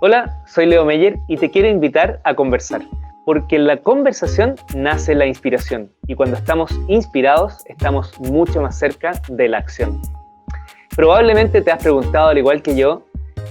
Hola, soy Leo Meyer y te quiero invitar a conversar, porque en la conversación nace la inspiración y cuando estamos inspirados estamos mucho más cerca de la acción. Probablemente te has preguntado, al igual que yo,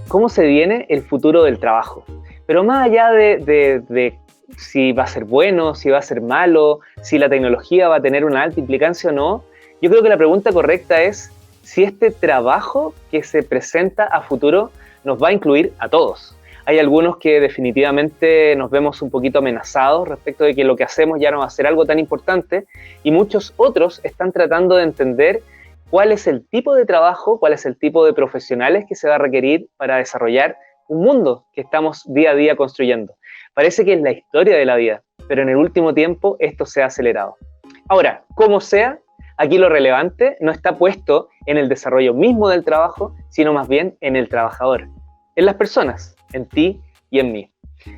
cómo se viene el futuro del trabajo. Pero más allá de si va a ser bueno, si va a ser malo, si la tecnología va a tener una alta implicancia o no, yo creo que la pregunta correcta es si este trabajo que se presenta a futuro nos va a incluir a todos. Hay algunos que definitivamente nos vemos un poquito amenazados respecto de que lo que hacemos ya no va a ser algo tan importante, y muchos otros están tratando de entender cuál es el tipo de trabajo, cuál es el tipo de profesionales que se va a requerir para desarrollar un mundo que estamos día a día construyendo. Parece que es la historia de la vida, pero en el último tiempo esto se ha acelerado. Ahora, como sea, aquí lo relevante no está puesto en el desarrollo mismo del trabajo, sino más bien en el trabajador, en las personas, en ti y en mí.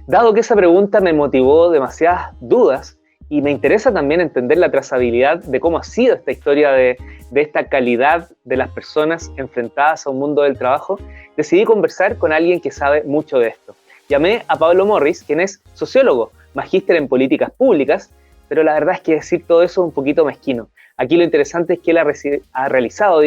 Dado que esa pregunta me motivó demasiadas dudas y me interesa también entender la trazabilidad de cómo ha sido esta historia de esta calidad de las personas enfrentadas a un mundo del trabajo, decidí conversar con alguien que sabe mucho de esto. Llamé a Pablo Morris, quien es sociólogo, magíster en políticas públicas, pero la verdad es que decir todo eso es un poquito mezquino. Aquí lo interesante es que él ha realizado,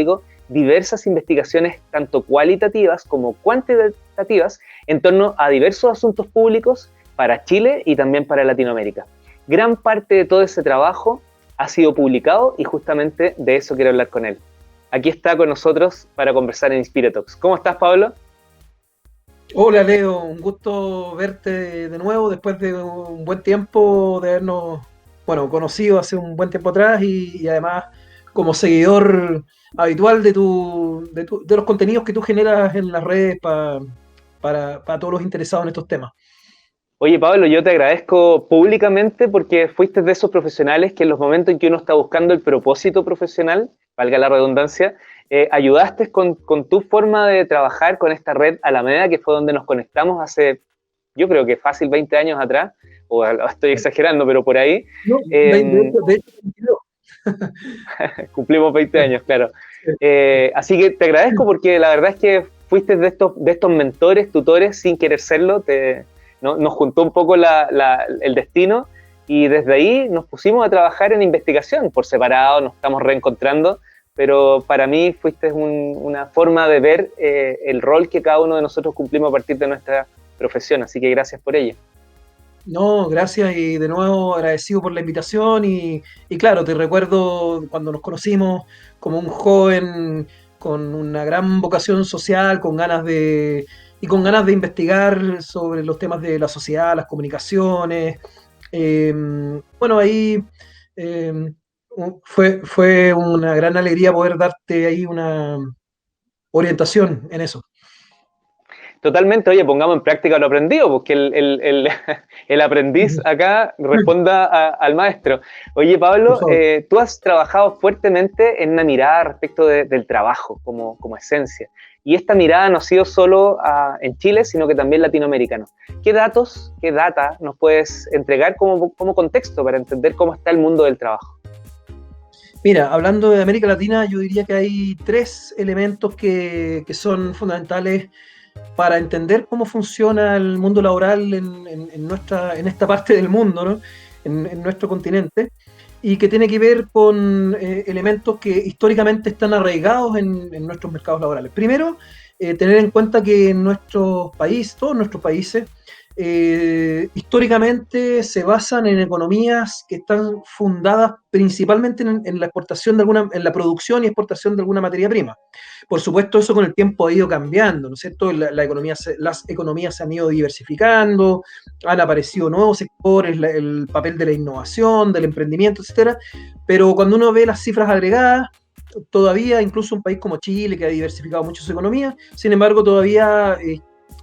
diversas investigaciones tanto cualitativas como cuantitativas en torno a diversos asuntos públicos para Chile y también para Latinoamérica. Gran parte de todo ese trabajo ha sido publicado y justamente de eso quiero hablar con él. Aquí está con nosotros para conversar en Inspiratox. ¿Cómo estás, Pablo? Hola Leo, un gusto verte de nuevo después de un buen tiempo de habernos, conocido hace un buen tiempo atrás y además como seguidor habitual de los contenidos que tú generas en las redes para todos los interesados en estos temas. Oye, Pablo, yo te agradezco públicamente porque fuiste de esos profesionales que en los momentos en que uno está buscando el propósito profesional, valga la redundancia, ayudaste con tu forma de trabajar con esta red Alameda, que fue donde nos conectamos hace, yo creo que fácil 20 años atrás, o estoy exagerando, pero por ahí. No, Eh, de hecho, 22. Cumplimos 20 años, claro. Así que te agradezco porque la verdad es que fuiste de estos mentores, tutores, sin querer serlo, ¿no? Nos juntó un poco el destino y desde ahí nos pusimos a trabajar en investigación por separado, nos estamos reencontrando, pero para mí fuiste una forma de ver el rol que cada uno de nosotros cumplimos a partir de nuestra profesión, así que gracias por ello. No, gracias y de nuevo agradecido por la invitación y claro, te recuerdo cuando nos conocimos como un joven con una gran vocación social, con ganas de investigar sobre los temas de la sociedad, las comunicaciones. Eh, ahí eh, fue una gran alegría poder darte ahí una orientación en eso. Totalmente, oye, pongamos en práctica lo aprendido, porque el aprendiz acá responda al maestro. Oye, Por Pablo, favor. tú has trabajado fuertemente en una mirada respecto del trabajo como esencia. Y esta mirada no ha sido solo en Chile, sino que también latinoamericano. ¿Qué datos, qué data nos puedes entregar como contexto para entender cómo está el mundo del trabajo? Mira, hablando de América Latina, yo diría que hay tres elementos que son fundamentales para entender cómo funciona el mundo laboral en esta parte del mundo, ¿no? En nuestro continente, y que tiene que ver con elementos que históricamente están arraigados en nuestros mercados laborales. Primero, tener en cuenta que en nuestros países, todos nuestros países, históricamente se basan en economías que están fundadas principalmente en la exportación en la producción y exportación de alguna materia prima. Por supuesto, eso con el tiempo ha ido cambiando, ¿no es cierto? Las economías se han ido diversificando, han aparecido nuevos sectores, el papel de la innovación, del emprendimiento, etcétera. Pero cuando uno ve las cifras agregadas, todavía, incluso un país como Chile, que ha diversificado mucho su economía, sin embargo, todavía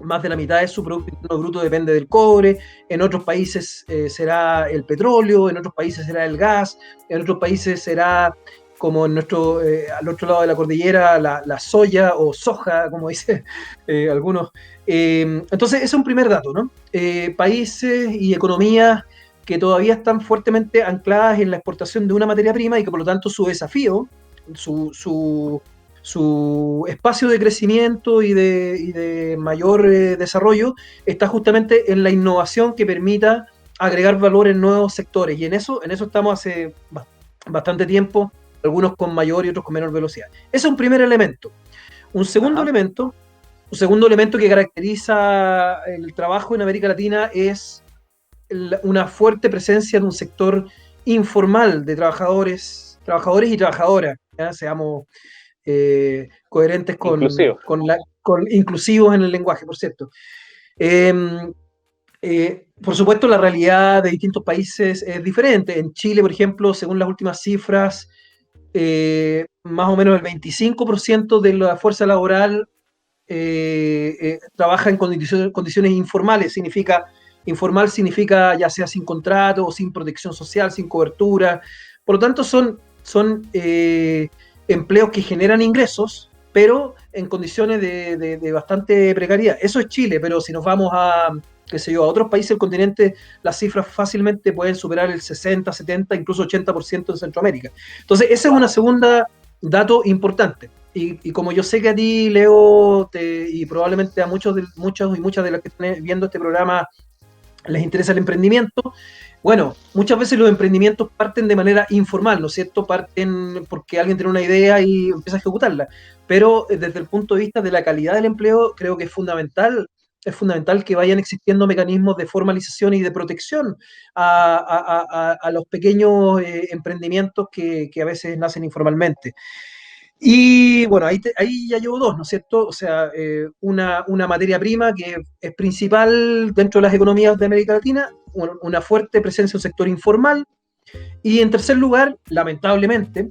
más de la mitad de su Producto Interno Bruto depende del cobre, en otros países será el petróleo, en otros países será el gas, en otros países será como al otro lado de la cordillera, la soya o soja, como dicen algunos. Entonces, ese es un primer dato, ¿no? Países y economías que todavía están fuertemente ancladas en la exportación de una materia prima y que por lo tanto su desafío, su, su, su espacio de crecimiento y de mayor desarrollo está justamente en la innovación que permita agregar valor en nuevos sectores. Y en eso estamos hace bastante tiempo, algunos con mayor y otros con menor velocidad. Ese es un primer elemento. Un segundo elemento que caracteriza el trabajo en América Latina es una fuerte presencia en un sector informal de trabajadores y trabajadoras, ¿ya? Seamos coherentes con inclusivos en el lenguaje, por cierto. Por supuesto, la realidad de distintos países es diferente. En Chile, por ejemplo, según las últimas cifras, más o menos el 25% de la fuerza laboral trabaja en condiciones informales. Informal significa ya sea sin contrato o sin protección social, sin cobertura. Por lo tanto, son empleos que generan ingresos, pero en condiciones de bastante precariedad. Eso es Chile, pero si nos vamos a otros países del continente, las cifras fácilmente pueden superar el 60, 70, incluso 80% en Centroamérica. Entonces, esa es una segunda dato importante. Y como yo sé que a ti, Leo, y probablemente a muchos y muchas de las que están viendo este programa les interesa el emprendimiento, bueno, muchas veces los emprendimientos parten de manera informal, ¿no es cierto? Parten porque alguien tiene una idea y empieza a ejecutarla. Pero desde el punto de vista de la calidad del empleo, creo que es fundamental que vayan existiendo mecanismos de formalización y de protección a los pequeños emprendimientos que a veces nacen informalmente. Y bueno, ahí ya llevo dos, ¿no es cierto? O sea, una materia prima que es principal dentro de las economías de América Latina, una fuerte presencia en el sector informal. Y en tercer lugar, lamentablemente,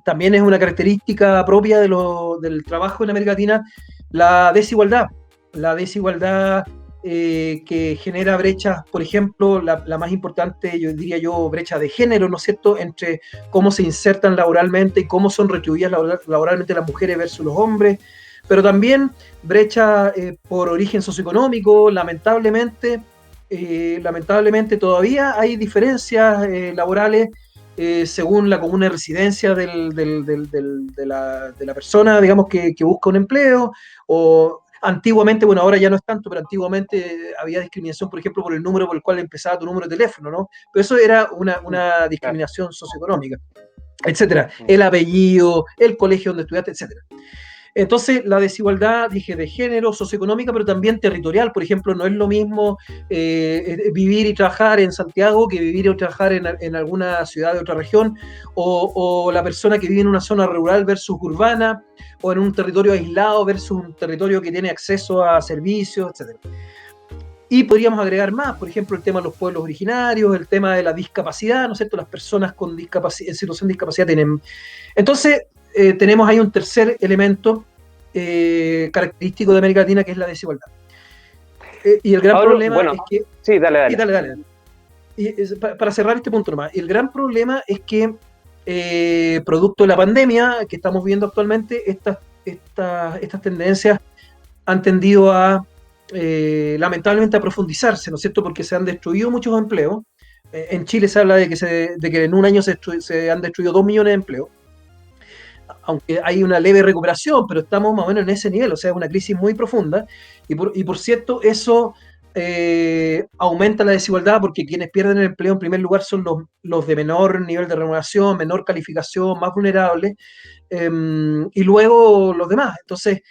también es una característica propia del trabajo en América Latina, la desigualdad. La desigualdad que genera brechas, por ejemplo, la más importante, yo diría yo, brecha de género, ¿no es cierto?, entre cómo se insertan laboralmente y cómo son retribuidas laboralmente las mujeres versus los hombres, pero también brecha por origen socioeconómico. Lamentablemente todavía hay diferencias laborales según la comuna de residencia de la persona, digamos, que busca un empleo, o antiguamente, bueno, ahora ya no es tanto, pero antiguamente había discriminación, por ejemplo, por el número por el cual empezaba tu número de teléfono, ¿no? Pero eso era una discriminación socioeconómica, etcétera. El apellido, el colegio donde estudiaste, etcétera. Entonces, la desigualdad, dije, de género, socioeconómica, pero también territorial. Por ejemplo, no es lo mismo vivir y trabajar en Santiago que vivir o trabajar en alguna ciudad de otra región, o la persona que vive en una zona rural versus urbana, o en un territorio aislado versus un territorio que tiene acceso a servicios, etc. Y podríamos agregar más, por ejemplo, el tema de los pueblos originarios, el tema de la discapacidad, ¿no es cierto? Las personas con discapacidad, en situación de discapacidad tienen... Entonces, tenemos ahí un tercer elemento característico de América Latina, que es la desigualdad. Y el gran problema es que... Sí, dale. Para cerrar este punto nomás, el gran problema es que producto de la pandemia que estamos viendo actualmente, estas tendencias han tendido a lamentablemente a profundizarse, ¿no es cierto? Porque se han destruido muchos empleos. En Chile se habla de que en un año se han destruido 2 millones de empleos, aunque hay una leve recuperación, pero estamos más o menos en ese nivel, o sea, es una crisis muy profunda, y por cierto, eso aumenta la desigualdad, porque quienes pierden el empleo en primer lugar son los de menor nivel de remuneración, menor calificación, más vulnerables, y luego los demás. Entonces,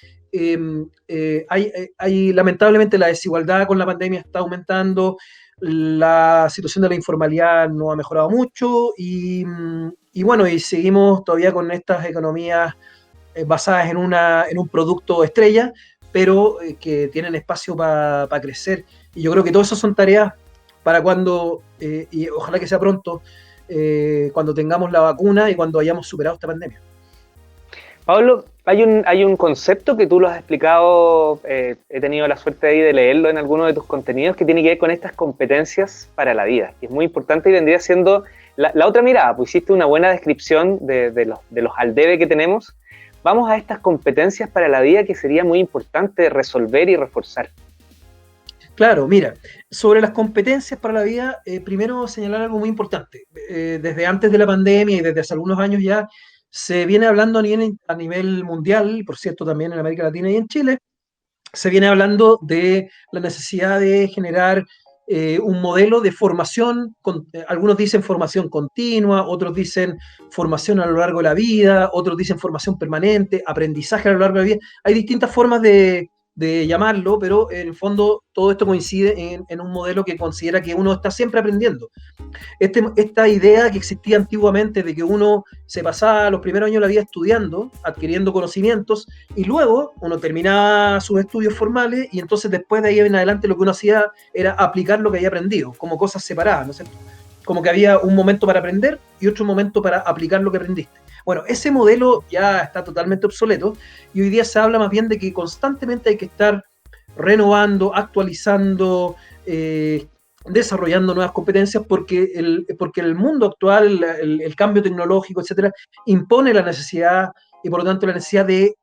hay lamentablemente la desigualdad con la pandemia está aumentando, la situación de la informalidad no ha mejorado mucho, y bueno, y seguimos todavía con estas economías basadas en un producto estrella, pero que tienen espacio para crecer. Y yo creo que todas esas son tareas para cuando, y ojalá que sea pronto, cuando tengamos la vacuna y cuando hayamos superado esta pandemia. Pablo, hay un concepto que tú lo has explicado, he tenido la suerte ahí de leerlo en alguno de tus contenidos, que tiene que ver con estas competencias para la vida, que es muy importante y vendría siendo la otra mirada. Pues hiciste una buena descripción de los aldebe que tenemos. Vamos a estas competencias para la vida que sería muy importante resolver y reforzar. Claro, mira, sobre las competencias para la vida, primero señalar algo muy importante. Desde antes de la pandemia y desde hace algunos años ya se viene hablando a nivel mundial, por cierto, también en América Latina y en Chile, se viene hablando de la necesidad de generar un modelo de formación, algunos dicen formación continua, otros dicen formación a lo largo de la vida, otros dicen formación permanente, aprendizaje a lo largo de la vida. Hay distintas formas de llamarlo, pero en el fondo todo esto coincide en un modelo que considera que uno está siempre aprendiendo. Esta idea que existía antiguamente de que uno se pasaba los primeros años de la vida estudiando, adquiriendo conocimientos, y luego uno terminaba sus estudios formales y entonces después de ahí en adelante lo que uno hacía era aplicar lo que había aprendido, como cosas separadas, ¿no es cierto? Como que había un momento para aprender y otro momento para aplicar lo que aprendiste. Bueno, ese modelo ya está totalmente obsoleto y hoy día se habla más bien de que constantemente hay que estar renovando, actualizando, desarrollando nuevas competencias porque el mundo actual, el cambio tecnológico, etcétera, impone la necesidad y por lo tanto la necesidad de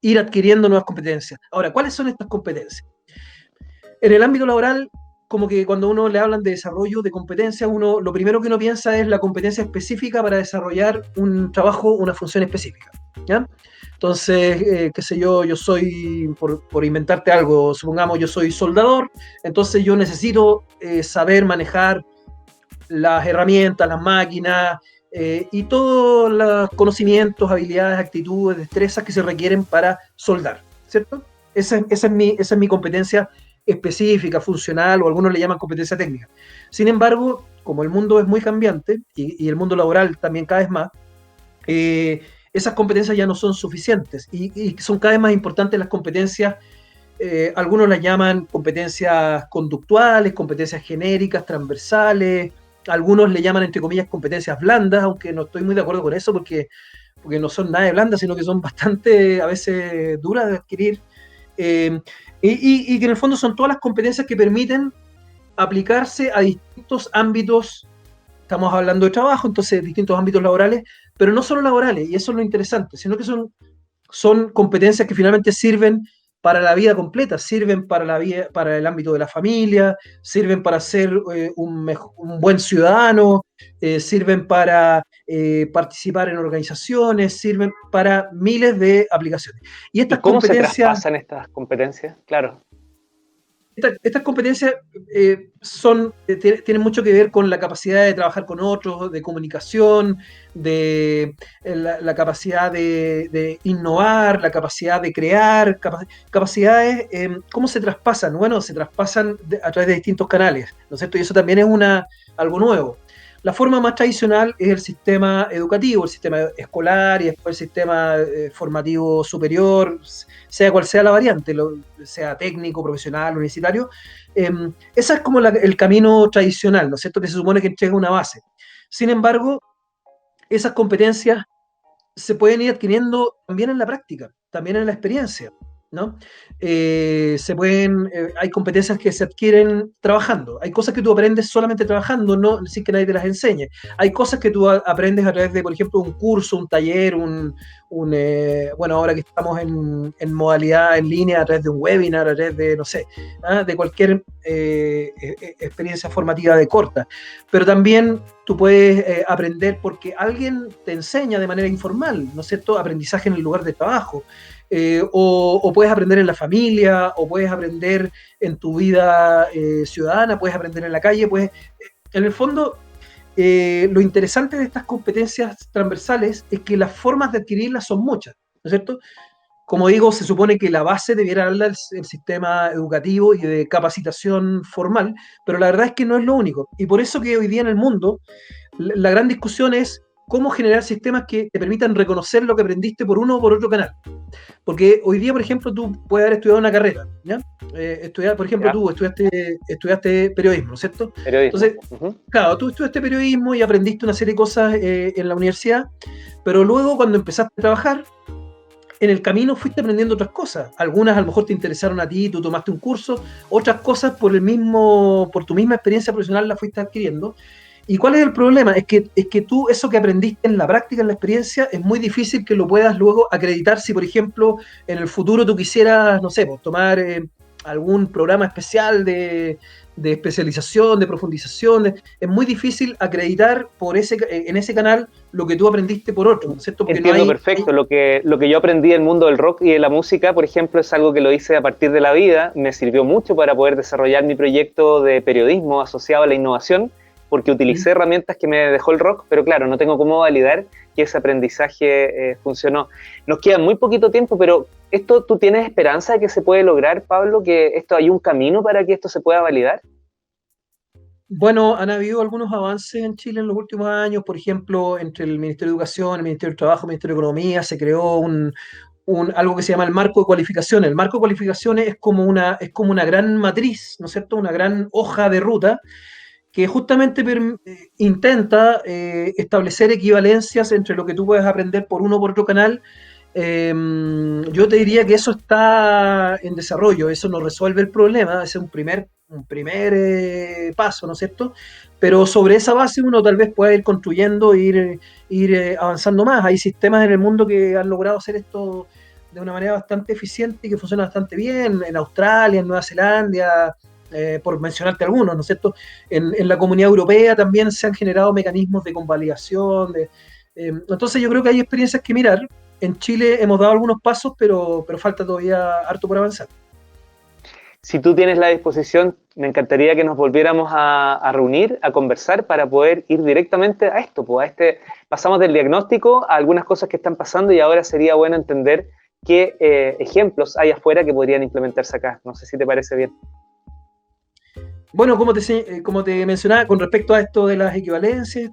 ir adquiriendo nuevas competencias. Ahora, ¿cuáles son estas competencias? En el ámbito laboral, como que cuando uno le hablan de desarrollo de competencias, lo primero que uno piensa es la competencia específica para desarrollar un trabajo, una función específica, ¿ya? Entonces, qué sé yo soy, por inventarte algo, supongamos yo soy soldador, entonces yo necesito saber manejar las herramientas, las máquinas y todos los conocimientos, habilidades, actitudes, destrezas que se requieren para soldar, ¿cierto? Esa es mi competencia específica, funcional, o algunos le llaman competencia técnica. Sin embargo, como el mundo es muy cambiante y el mundo laboral también cada vez más, esas competencias ya no son suficientes y son cada vez más importantes las competencias, algunos las llaman competencias conductuales, competencias genéricas, transversales, algunos le llaman entre comillas competencias blandas, aunque no estoy muy de acuerdo con eso porque no son nada de blandas, sino que son bastante a veces duras de adquirir, y que en el fondo son todas las competencias que permiten aplicarse a distintos ámbitos. Estamos hablando de trabajo, entonces distintos ámbitos laborales, pero no solo laborales, y eso es lo interesante, sino que son competencias que finalmente sirven para la vida completa, sirven para la vida, para el ámbito de la familia, sirven para ser un buen ciudadano, sirven para participar en organizaciones, sirven para miles de aplicaciones. Y estas ¿Y cómo se competencias traspasan estas competencias? Claro. Estas competencias tienen mucho que ver con la capacidad de trabajar con otros, de comunicación, de la capacidad de innovar, la capacidad de crear, capacidades. ¿Cómo se traspasan? Bueno, se traspasan a través de distintos canales, ¿no es cierto? Y eso también es algo nuevo. La forma más tradicional es el sistema educativo, el sistema escolar y después el sistema formativo superior, sea cual sea la variante, sea técnico, profesional, universitario. Ese es como el camino tradicional, ¿no es cierto?, que se supone que entrega una base. Sin embargo, esas competencias se pueden ir adquiriendo también en la práctica, también en la experiencia, ¿no? Hay competencias que se adquieren trabajando, hay cosas que tú aprendes solamente trabajando, no sin que nadie te las enseñe, hay cosas que tú aprendes a través de, por ejemplo, un curso, un taller, bueno, ahora que estamos en modalidad en línea, a través de un webinar, a través de, no sé, de cualquier experiencia formativa de corta, pero también tú puedes aprender porque alguien te enseña de manera informal, ¿no es cierto?, aprendizaje en el lugar de trabajo. O puedes aprender en la familia, o puedes aprender en tu vida ciudadana, puedes aprender en la calle, en el fondo, lo interesante de estas competencias transversales es que las formas de adquirirlas son muchas, ¿no es cierto? Como digo, se supone que la base debiera darla el sistema educativo y de capacitación formal, pero la verdad es que no es lo único. Y por eso que hoy día en el mundo la gran discusión es cómo generar sistemas que te permitan reconocer lo que aprendiste por uno o por otro canal. Porque hoy día, por ejemplo, tú puedes haber estudiado una carrera, ¿ya? Por ejemplo, tú estudiaste periodismo, ¿cierto? Periodismo. Entonces, claro, tú estudiaste periodismo y aprendiste una serie de cosas en la universidad, pero luego cuando empezaste a trabajar, en el camino fuiste aprendiendo otras cosas. Algunas a lo mejor te interesaron a ti, tú tomaste un curso, otras cosas por tu misma experiencia profesional la fuiste adquiriendo. ¿Y cuál es el problema? Es que tú, eso que aprendiste en la práctica, en la experiencia, es muy difícil que lo puedas luego acreditar si, por ejemplo, en el futuro tú quisieras, no sé, pues, tomar algún programa especial de especialización, de profundización. Es muy difícil acreditar en ese canal lo que tú aprendiste por otro, ¿no es cierto? Porque Entiendo perfecto. Lo que yo aprendí del mundo del rock y de la música, por ejemplo, es algo que lo hice a partir de la vida. Me sirvió mucho para poder desarrollar mi proyecto de periodismo asociado a la innovación, porque utilicé herramientas que me dejó el rock, pero claro, no tengo cómo validar que ese aprendizaje funcionó. Nos queda muy poquito tiempo, pero ¿tú tienes esperanza de que se puede lograr, Pablo, que hay un camino para que esto se pueda validar? Bueno, han habido algunos avances en Chile en los últimos años, por ejemplo, entre el Ministerio de Educación, el Ministerio del Trabajo, el Ministerio de Economía, se creó algo que se llama el marco de cualificaciones. El marco de cualificaciones es como una gran matriz, ¿no es cierto? Una gran hoja de ruta que justamente intenta establecer equivalencias entre lo que tú puedes aprender por uno o por otro canal. Yo te diría que eso está en desarrollo, eso no resuelve el problema, ese es un primer paso, ¿no es cierto? Pero sobre esa base uno tal vez pueda ir construyendo, ir avanzando más. Hay sistemas en el mundo que han logrado hacer esto de una manera bastante eficiente y que funciona bastante bien, en Australia, en Nueva Zelanda, por mencionarte algunos, ¿no es cierto? En la Comunidad Europea también se han generado mecanismos de convalidación. Entonces yo creo que hay experiencias que mirar. En Chile hemos dado algunos pasos, pero falta todavía harto por avanzar. Si tú tienes la disposición, me encantaría que nos volviéramos a reunir, a conversar para poder ir directamente a esto. Pues pasamos del diagnóstico a algunas cosas que están pasando y ahora sería bueno entender qué ejemplos hay afuera que podrían implementarse acá. No sé si te parece bien. Bueno, como te mencionaba, con respecto a esto de las equivalencias,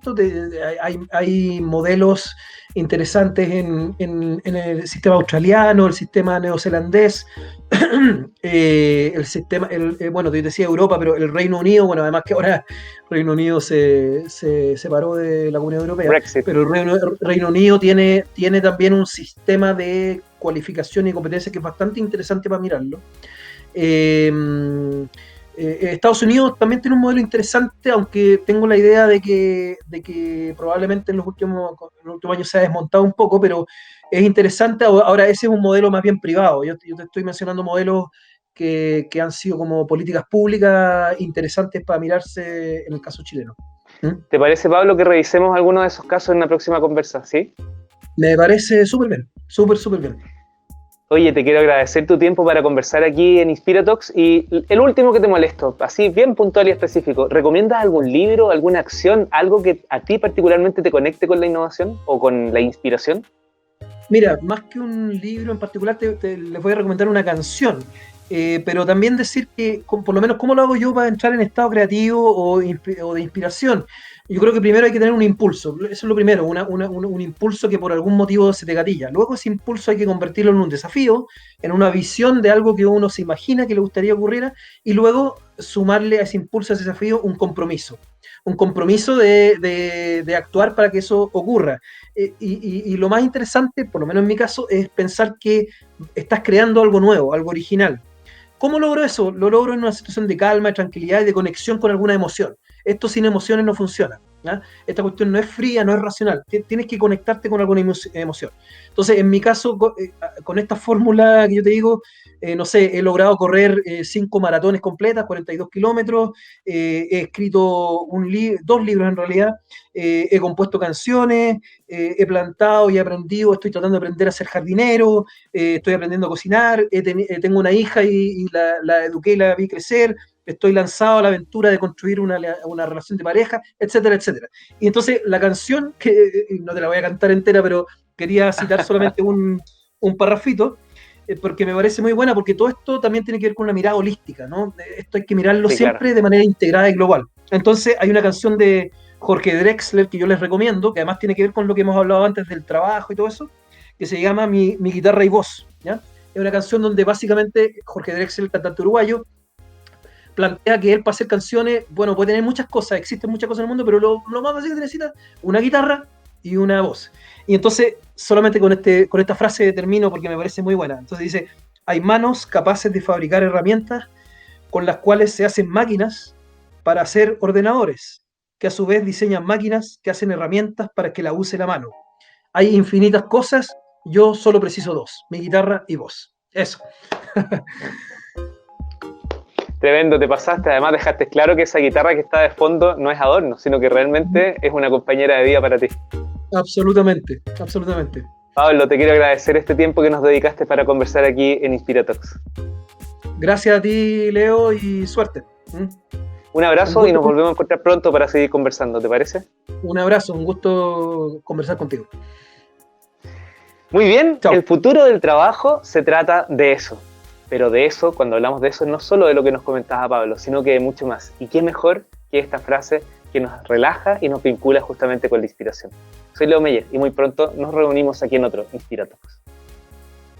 hay modelos interesantes en el sistema australiano, el sistema neozelandés, el sistema, bueno, te decía Europa, pero el Reino Unido, bueno, además que ahora el Reino Unido se separó de la Comunidad Europea, Brexit. Pero el Reino Unido tiene también un sistema de cualificación y competencia que es bastante interesante para mirarlo. Estados Unidos también tiene un modelo interesante, aunque tengo la idea de que probablemente en los últimos años se ha desmontado un poco, pero es interesante. Ahora ese es un modelo más bien privado. Yo te estoy mencionando modelos que han sido como políticas públicas interesantes para mirarse en el caso chileno. ¿Te parece, Pablo, que revisemos algunos de esos casos en la próxima conversa? ¿Sí? Me parece súper bien, súper bien. Oye, te quiero agradecer tu tiempo para conversar aquí en Inspiratox. Y el último que te molesto, así bien puntual y específico, ¿recomiendas algún libro, alguna acción, algo que a ti particularmente te conecte con la innovación o con la inspiración? Mira, más que un libro en particular, les voy a recomendar una canción. Pero también decir que, por lo menos, ¿cómo lo hago yo para entrar en estado creativo o de inspiración? Yo creo que primero hay que tener un impulso, eso es lo primero, un impulso que por algún motivo se te gatilla. Luego ese impulso hay que convertirlo en un desafío, en una visión de algo que uno se imagina que le gustaría ocurriera, y luego sumarle a ese impulso, a ese desafío, un compromiso de actuar para que eso ocurra. Y lo más interesante, por lo menos en mi caso, es pensar que estás creando algo nuevo, algo original. ¿Cómo logro eso? Lo logro en una situación de calma, de tranquilidad y de conexión con alguna emoción. Esto sin emociones no funciona. ¿Ya? Esta cuestión no es fría, no es racional. Tienes que conectarte con alguna emoción. Entonces, en mi caso, con esta fórmula que yo te digo, no sé, he logrado correr 5 maratones completas, 42 kilómetros, he escrito 2 libros en realidad, he compuesto canciones, he plantado y he aprendido, estoy tratando de aprender a ser jardinero, estoy aprendiendo a cocinar, tengo una hija y la eduqué y la vi crecer, estoy lanzado a la aventura de construir una relación de pareja, etcétera, etcétera. Y entonces la canción, que no te la voy a cantar entera, pero quería citar solamente un parrafito, porque me parece muy buena, porque todo esto también tiene que ver con una mirada holística, ¿no? Esto hay que mirarlo siempre claro, de manera integrada y global. Entonces hay una canción de Jorge Drexler que yo les recomiendo, que además tiene que ver con lo que hemos hablado antes del trabajo y todo eso, que se llama Mi guitarra y voz, ¿ya? Es una canción donde básicamente Jorge Drexler, cantante uruguayo, plantea que él para hacer canciones, bueno, puede tener muchas cosas, existen muchas cosas en el mundo, pero lo más básico que necesita una guitarra y una voz. Y entonces, solamente con esta frase termino porque me parece muy buena. Entonces dice, hay manos capaces de fabricar herramientas con las cuales se hacen máquinas para hacer ordenadores, que a su vez diseñan máquinas que hacen herramientas para que la use la mano. Hay infinitas cosas, yo solo preciso 2, mi guitarra y voz. Eso. Tremendo, te pasaste. Además dejaste claro que esa guitarra que está de fondo no es adorno, sino que realmente es una compañera de vida para ti. Absolutamente, absolutamente. Pablo, te quiero agradecer este tiempo que nos dedicaste para conversar aquí en Inspiratox. Gracias a ti, Leo, y suerte. Un abrazo y nos volvemos a encontrar pronto para seguir conversando, ¿te parece? Un abrazo, un gusto conversar contigo. Muy bien, Chao. El futuro del trabajo se trata de eso. Pero de eso, cuando hablamos de eso, no solo de lo que nos comentaba Pablo, sino que de mucho más. Y qué mejor que esta frase que nos relaja y nos vincula justamente con la inspiración. Soy Leo Meyer y muy pronto nos reunimos aquí en otro Inspiratox.